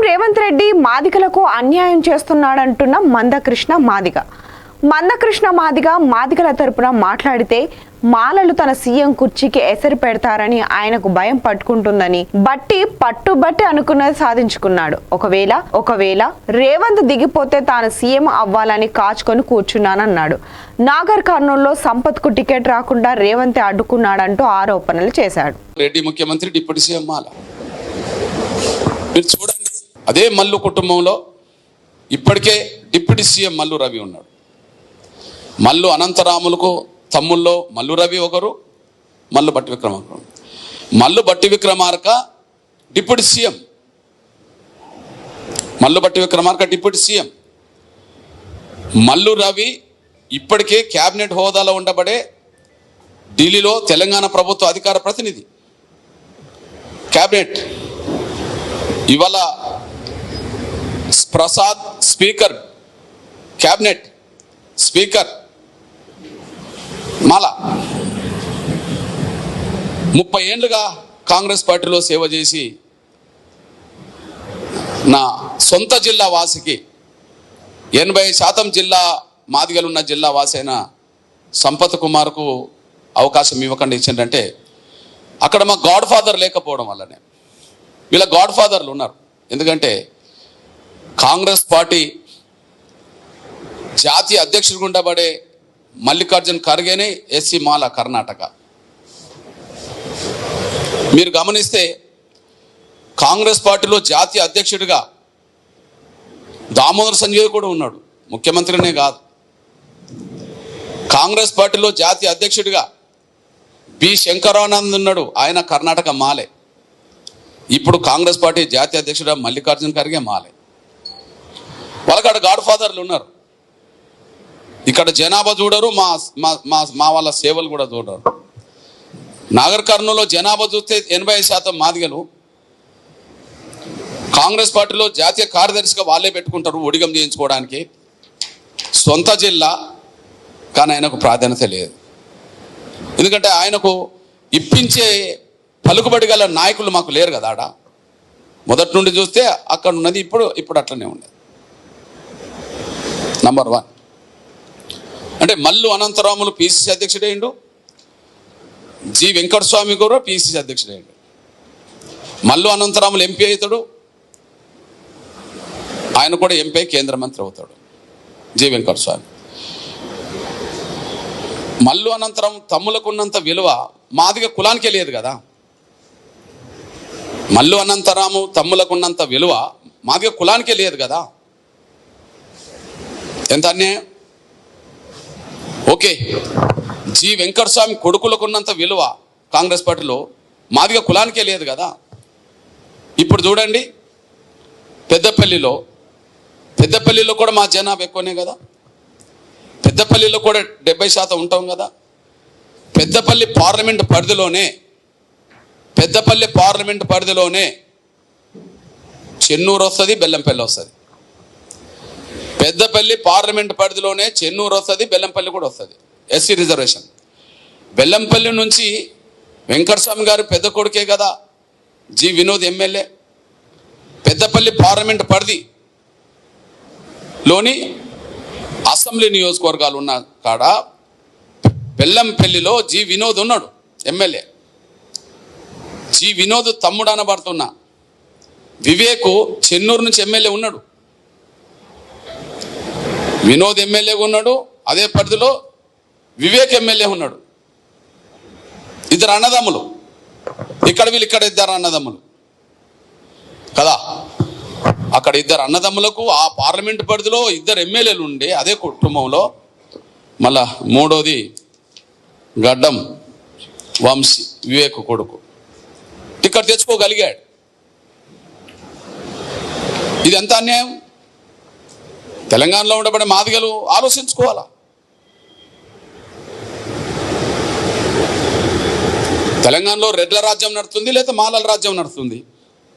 రేవంత్ రెడ్డి మాదిగలకు అన్యాయం చేస్తున్నాడంటున్న మందకృష్ణ మాదిగల తరపున మాట్లాడితే మాలలు తన సీఎం కుర్చీకి ఎసరు పెడతారని ఆయనకు భయం పట్టుకుంటుందని పట్టుబట్టి అనుకున్నది సాధించుకున్నాడు. ఒకవేళ రేవంత్ దిగిపోతే తాను సీఎం అవ్వాలని కాచుకొని కూర్చున్నానన్నాడు. నాగర్ కర్నూలులో సంపత్కు టికెట్ రాకుండా రేవంత్ అడ్డుకున్నాడంటూ ఆరోపణలు చేశాడు. రెడ్డి ముఖ్యమంత్రి, డిప్యూటీ సీఎం మాల. మీరు చూడండి, అదే మల్లు కుటుంబంలో ఇప్పటికే డిప్యూటీ సీఎం మల్లు రవి ఉన్నాడు. మల్లు అనంతరాములకు తమ్ముల్లో మల్లు రవి ఒకరు, మల్లు బట్టి Vikramarka deputy CM. Deputy CM Mallu Ravi ఇప్పటికే క్యాబినెట్ హోదాలో ఉండబడే ఢిల్లీలో తెలంగాణ ప్రభుత్వ అధికార ప్రతినిధి. క్యాబినెట్ ఇవాళ ప్రసాద్ స్పీకర్, క్యాబినెట్ స్పీకర్ మాల. 30 ఏళ్ళుగా కాంగ్రెస్ పార్టీలో సేవ చేసి నా సొంత జిల్లా వాసికి 80% జిల్లా మాదిగలున్న జిల్లా వాసి అయిన సంపత్ కుమార్కు అవకాశం ఇవ్వకుండా ఇచ్చిందంటే అక్కడ మా గాడ్ ఫాదర్ లేకపోవడం వల్లనే. వీళ్ళ గాడ్ ఫాదర్లు ఉన్నారు. ఎందుకంటే కాంగ్రెస్ పార్టీ జాతీయ అధ్యక్షుడిగా ఉండబడే మల్లికార్జున్ ఖర్గేనే ఎస్సీ మాల కర్ణాటక. మీరు గమనిస్తే కాంగ్రెస్ పార్టీలో జాతీయ అధ్యక్షుడిగా దామోదర్ సంజయ్ కూడా ఉన్నాడు, ముఖ్యమంత్రినే కాదు. కాంగ్రెస్ పార్టీలో జాతీయ అధ్యక్షుడిగా బి శంకరానంద్ ఉన్నాడు, ఆయన కర్ణాటక మాలే. ఇప్పుడు కాంగ్రెస్ పార్టీ జాతీయ అధ్యక్షుడు మల్లికార్జున్ ఖర్గే మాలే. వాళ్ళకాడ గాడ్ ఫాదర్లు ఉన్నారు. ఇక్కడ జనాభా చూడరు, మా వాళ్ళ సేవలు కూడా చూడరు. నాగర్ కర్నూలులో జనాభా చూస్తే 80% మాదిగలు. కాంగ్రెస్ పార్టీలో జాతీయ కార్యదర్శిగా వాళ్ళే పెట్టుకుంటారు ఒడిగం చేయించుకోవడానికి. సొంత జిల్లా, కానీ ఆయనకు ప్రాధాన్యత లేదు. ఎందుకంటే ఆయనకు ఇప్పించే పలుకుబడి గల నాయకులు మాకు లేరు కదా. ఆడ మొదటి నుండి చూస్తే అక్కడ ఉన్నది ఇప్పుడు అట్లనే ఉండేది. నంబర్ 1 అంటే మల్లు అనంతరాములు పిసిసి అధ్యక్షుడైండు, జి వెంకటస్వామి కూడా పిసిసి అధ్యక్షుడైండు. మల్లు అనంతరాములు ఎంపీ అవుతాడు, ఆయన కూడా ఎంపీ కేంద్ర మంత్రి అవుతాడు. జి వెంకటస్వామి. మల్లు అనంతరం తమ్ములకు ఉన్నంత విలువ మాదిగ కులానికే లేదు కదా. మల్లు అనంతరాము తమ్ములకు ఉన్నంత విలువ మాదిగ కులానికే లేదు కదా. ఎంత అన్యాయం. ఓకే, జి వెంకటస్వామి కొడుకులకు ఉన్నంత విలువ కాంగ్రెస్ పార్టీలో మాదిగ కులానికే లేదు కదా. ఇప్పుడు చూడండి, పెద్దపల్లిలో కూడా మా జనాభా ఎక్కువనే కదా. పెద్దపల్లిలో కూడా 70% ఉంటాం కదా. పెద్దపల్లి పార్లమెంట్ పరిధిలోనే చెన్నూరు వస్తుంది, బెల్లంపల్లి వస్తుంది. పెద్దపల్లి పార్లమెంట్ పరిధిలోనే చెన్నూరు వస్తుంది, బెల్లంపల్లి కూడా వస్తుంది. SC reservation. బెల్లంపల్లి నుంచి వెంకటస్వామి గారు పెద్ద కొడుకే కదా G Vinod MLA. Peddapalli parliament పరిధిలోని అసెంబ్లీ నియోజకవర్గాలు ఉన్న కాడ బెల్లంపల్లిలో జి వినోద్ ఉన్నాడు ఎమ్మెల్యే. జి వినోద్ తమ్ముడు అనబడుతున్న వివేకు చెన్నూరు నుంచి ఎమ్మెల్యే ఉన్నాడు. వినోద్ ఎమ్మెల్యేగా ఉన్నాడు, అదే పరిధిలో వివేక్ ఎమ్మెల్యే ఉన్నాడు. ఇద్దరు అన్నదమ్ములు. ఇక్కడ ఇద్దరు అన్నదమ్ములు కదా. అక్కడ ఇద్దరు అన్నదమ్ములకు ఆ పార్లమెంట్ పరిధిలో ఇద్దరు ఎమ్మెల్యేలు ఉండే అదే కుటుంబంలో మళ్ళా మూడోది గడ్డం వంశీ, వివేక్ కొడుకు, టికెట్ తెచ్చుకోగలిగాడు. ఇది ఎంత అన్యాయం. తెలంగాణలో ఉండబడే మాదిగలు ఆలోచించుకోవాలా. తెలంగాణలో రెడ్ల రాజ్యం నడుస్తుంది, లేదా మాలల రాజ్యం నడుస్తుంది.